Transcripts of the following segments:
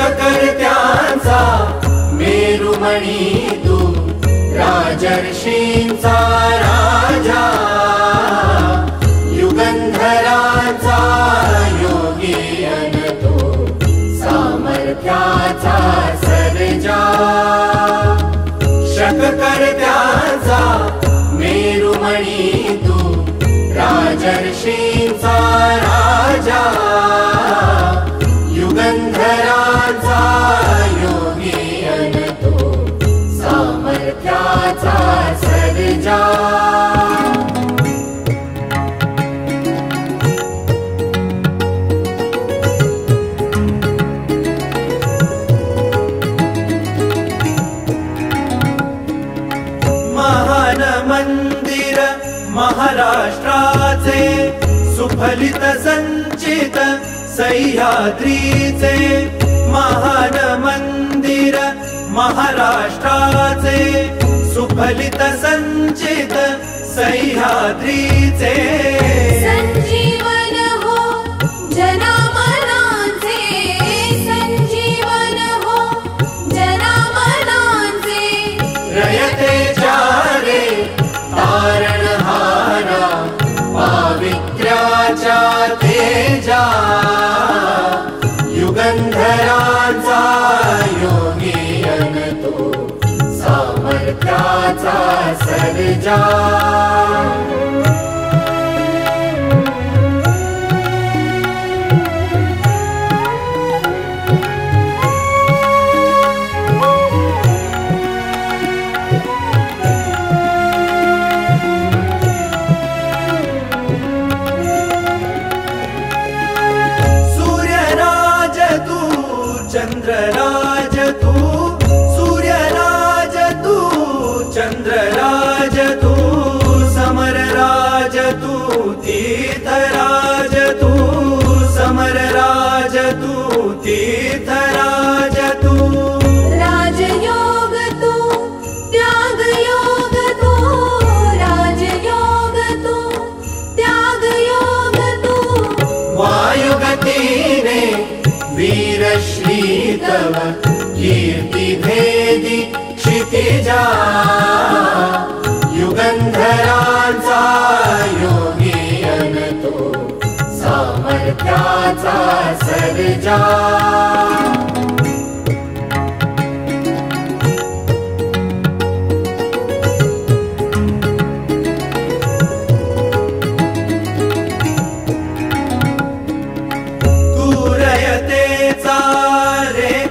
शककर्त्यांचा मेरुमणी तू राजर्षींचा राजा युगंधरांचा योगी अन तू सामर्थ्याचा सर्जा शककर्त्यांचा मेरुमणी तू राजर्षींचा राजा युगंधरांचा योगी अन तू सामर्थ्याचा सर्जा महान मंदिर महाराष्ट्राचे सुफलित संचित सह्याद्रीचे महान मंदिर महाराष्ट्राचे सुफलित संचित सह्याद्रीचे संजीवन हो जनामनांचे संजीवन हो जनामनांचे रयतेच्या रे तारणहारा पावित्र्याच्या तेजा युगंधरांचा योगी अन तू सामर्थ्याचा सर्जा चंद्रराज तू सूर्यराज तू चंद्रराज तू समरराज तू तीर्थराज तू समरराज तू तीर्थराज तू राजयोग तू त्यागयोग तू राजयोग तू त्यागयोग तू वायुगतीने वीरश्री तव कीर्ति भेदी क्षितिजा युगंधरांचा योगी अन तू सामर्थ्याचा सर्जा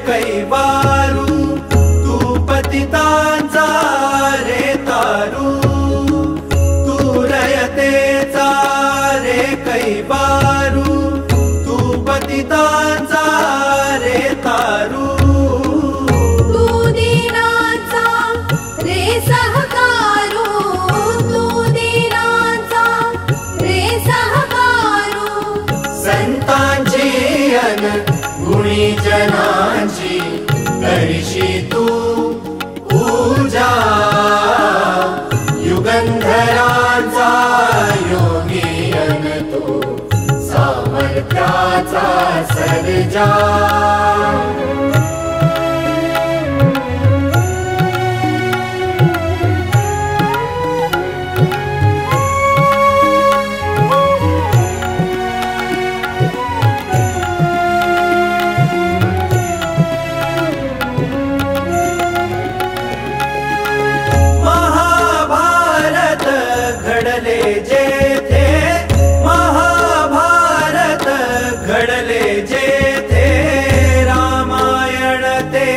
कैवारू तू पतितांचा रे तारू तू रयतेचा रे कैवारू तू पतितांचा रे तारू तू दीनांचा रे सहकारू तू दीनांचा रे सहकारू संतांची अन गुणी जनांची करशी तू पूजा युगंधरांचा योगी अन तू सामर्थ्याचा सर्जा घडले जेथे महाभारत घडले जेथे रामायण ते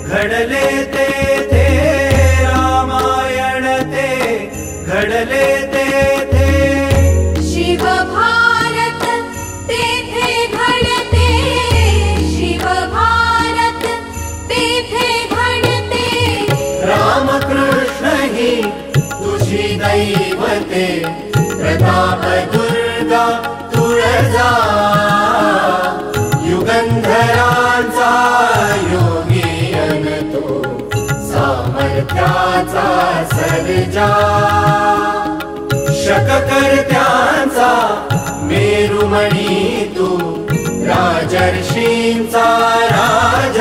घडले तेथे रामायण ते घडले तेथे शिव भारत तेथे घडते शिव भारत तेथे घडते रामकृष्ण ही तुझी दैवते प्रताप दुर्गा तुळजा युगंधरांचा योगी अन तू सामर्थ्याचा सर्जा शककर्त्यांचा मेरुमणी तू राजर्षींचा राजा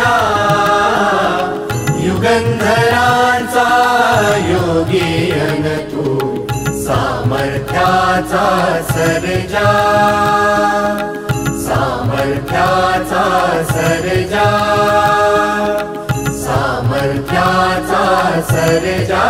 सर्जा सामर्थ्याचा सर्जा सामर्थ्याचा सर्जा